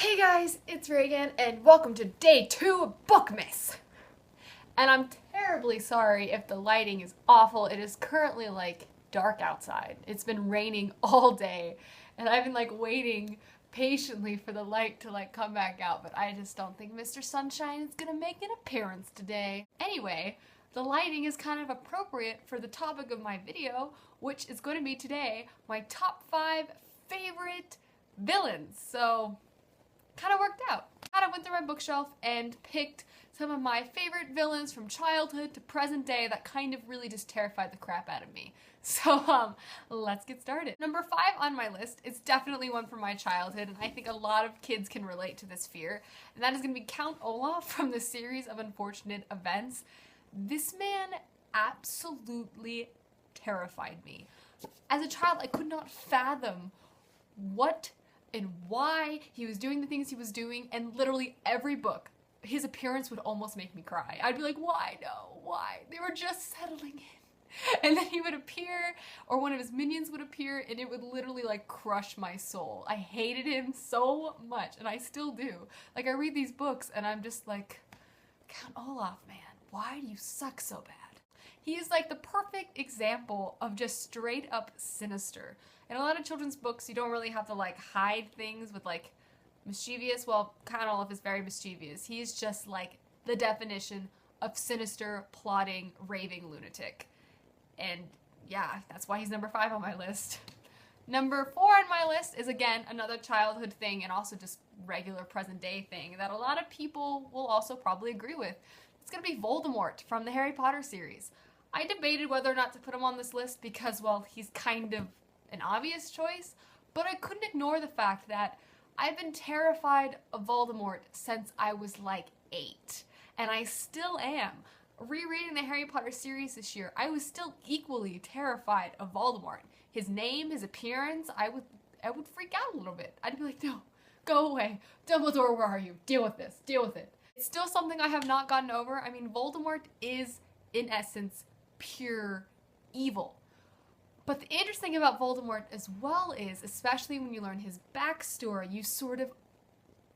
Hey guys, it's Reagan, and welcome to day 2 of BOOKMAS. And I'm terribly sorry if the lighting is awful. It is currently dark outside. It's been raining all day, and I've been waiting patiently for the light to come back out, but I just don't think Mr. Sunshine is gonna make an appearance today. Anyway, the lighting is kind of appropriate for the topic of my video, which is going to be today my top 5 favorite villains. So kind of worked out. Kind of went through my bookshelf and picked some of my favorite villains from childhood to present day that kind of really just terrified the crap out of me. So let's get started. Number 5 on my list is definitely one from my childhood, and I think a lot of kids can relate to this fear, and that is going to be Count Olaf from the series of unfortunate events. This man absolutely terrified me. As a child, I could not fathom what and why he was doing the things he was doing, and literally every book, his appearance would almost make me cry. I'd be like, why? No, why? They were just settling in. And then he would appear, or one of his minions would appear, and it would literally crush my soul. I hated him so much, and I still do. I read these books, and I'm just like, Count Olaf, man, why do you suck so bad? He is the perfect example of just straight up sinister. In a lot of children's books, you don't really have to hide things with mischievous. Well, Count Olaf is very mischievous. He's just the definition of sinister, plotting, raving lunatic. And yeah, that's why he's number 5 on my list. Number 4 on my list is, again, another childhood thing and also just regular present day thing that a lot of people will also probably agree with. It's gonna be Voldemort from the Harry Potter series. I debated whether or not to put him on this list because, well, he's kind of an obvious choice, but I couldn't ignore the fact that I've been terrified of Voldemort since I was 8, and I still am. Rereading the Harry Potter series this year, I was still equally terrified of Voldemort. His name, his appearance, I would freak out a little bit. I'd be like, no, go away. Dumbledore, where are you? Deal with this. Deal with it. It's still something I have not gotten over. I mean, Voldemort is, in essence, pure evil. But the interesting thing about Voldemort as well is, especially when you learn his backstory, you sort of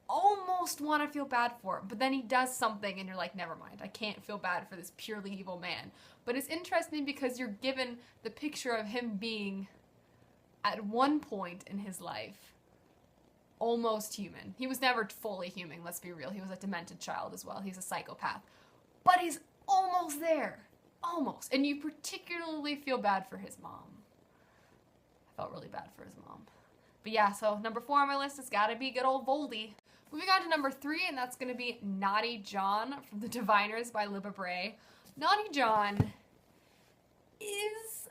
almost want to feel bad for him. But then he does something and you're like, never mind, I can't feel bad for this purely evil man. But it's interesting because you're given the picture of him being, at one point in his life, almost human. He was never fully human, let's be real. He was a demented child as well. He's a psychopath. But he's almost there. Almost. And you particularly feel bad for his mom. I felt really bad for his mom. But yeah, so number 4 on my list has got to be good old Voldy. Moving on to number 3, and that's going to be Naughty John from The Diviners by Libba Bray. Naughty John is,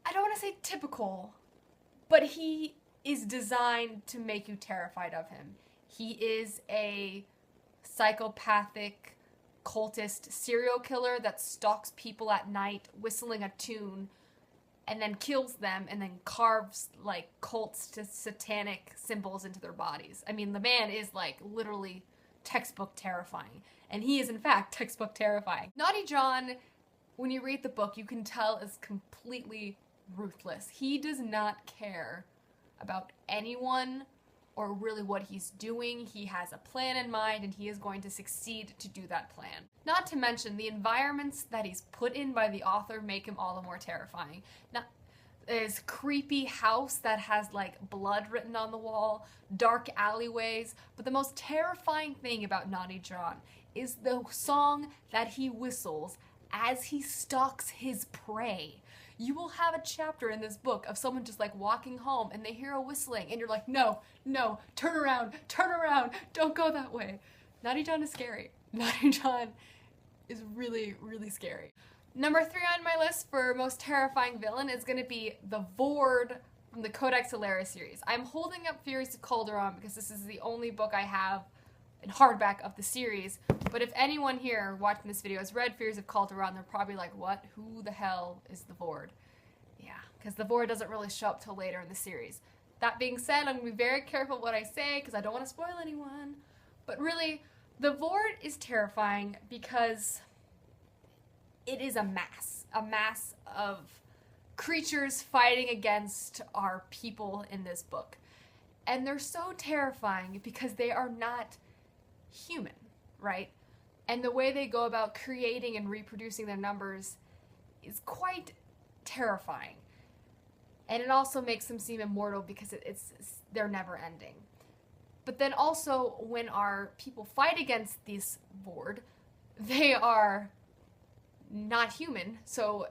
I don't want to say typical, but he is designed to make you terrified of him. He is a psychopathic cultist serial killer that stalks people at night, whistling a tune, and then kills them, and then carves cults to satanic symbols into their bodies. I mean, the man is literally textbook terrifying, and he is in fact textbook terrifying. Naughty John, when you read the book, you can tell is completely ruthless. He does not care about anyone or really what he's doing. He has a plan in mind, and he is going to succeed to do that plan. Not to mention, the environments that he's put in by the author make him all the more terrifying. Now, there's creepy house that has blood written on the wall, dark alleyways, but the most terrifying thing about Naughty John is the song that he whistles as he stalks his prey. You will have a chapter in this book of someone just walking home and they hear a whistling and you're like, no, turn around, don't go that way. Naughty John is scary. Naughty John is really, really scary. Number 3 on my list for most terrifying villain is going to be the Vord from the Codex Alera series. I'm holding up Fears of Calderon because this is the only book I have in hardback of the series, but if anyone here watching this video has read Fears of Calderon, they're probably like, what? Who the hell is the Vord? Yeah, because the Vord doesn't really show up till later in the series. That being said, I'm going to be very careful what I say because I don't want to spoil anyone, but really, the Vord is terrifying because it is a mass of creatures fighting against our people in this book. And they're so terrifying because they are not human, right? And the way they go about creating and reproducing their numbers is quite terrifying. And it also makes them seem immortal because they're never ending. But then also, when our people fight against this Vord, they are not human, so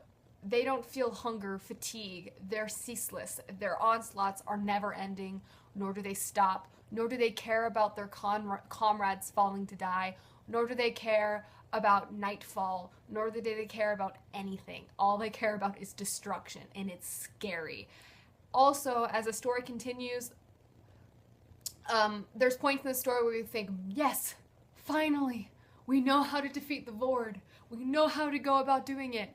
they don't feel hunger, fatigue, they're ceaseless. Their onslaughts are never ending, nor do they stop, nor do they care about their comrades falling to die, nor do they care about nightfall, nor do they care about anything. All they care about is destruction, and it's scary. Also, as the story continues, there's points in the story where you think, yes, finally, we know how to defeat the Vord. We know how to go about doing it.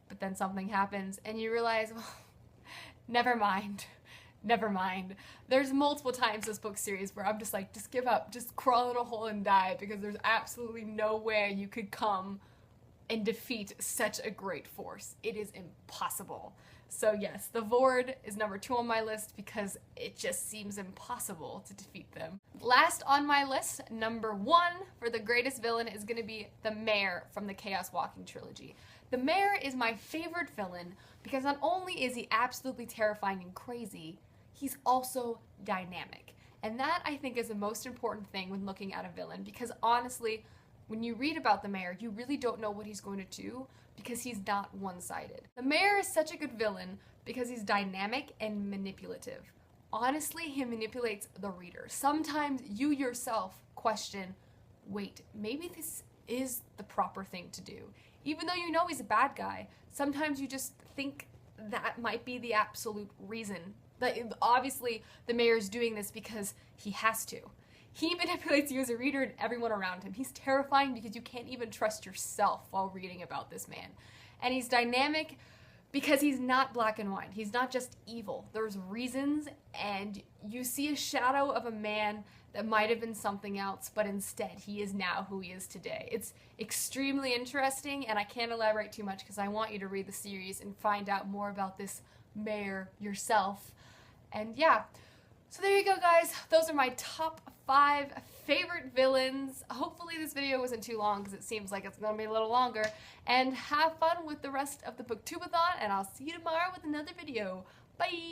But then something happens, and you realize, well, never mind. Never mind. There's multiple times this book series where I'm just like, just give up, just crawl in a hole and die, because there's absolutely no way you could come and defeat such a great force. It is impossible. So yes, the Vord is number 2 on my list because it just seems impossible to defeat them. Last on my list, number 1 for the greatest villain is going to be the Mayor from the Chaos Walking trilogy. The Mayor is my favorite villain because not only is he absolutely terrifying and crazy, he's also dynamic. And that, I think, is the most important thing when looking at a villain, because honestly, when you read about the Mayor, you really don't know what he's going to do because he's not one-sided. The Mayor is such a good villain because he's dynamic and manipulative. Honestly, he manipulates the reader. Sometimes you yourself question, wait, maybe this is the proper thing to do. Even though you know he's a bad guy, sometimes you just think that might be the absolute reason. That obviously, the Mayor's doing this because he has to. He manipulates you as a reader and everyone around him. He's terrifying because you can't even trust yourself while reading about this man. And he's dynamic because he's not black and white. He's not just evil. There's reasons, and you see a shadow of a man that might have been something else, but instead he is now who he is today. It's extremely interesting, and I can't elaborate too much because I want you to read the series and find out more about this Mayor yourself. And yeah. So there you go, guys. Those are my top 5 favorite villains. Hopefully this video wasn't too long because it seems like it's going to be a little longer. And have fun with the rest of the Booktubeathon, and I'll see you tomorrow with another video. Bye!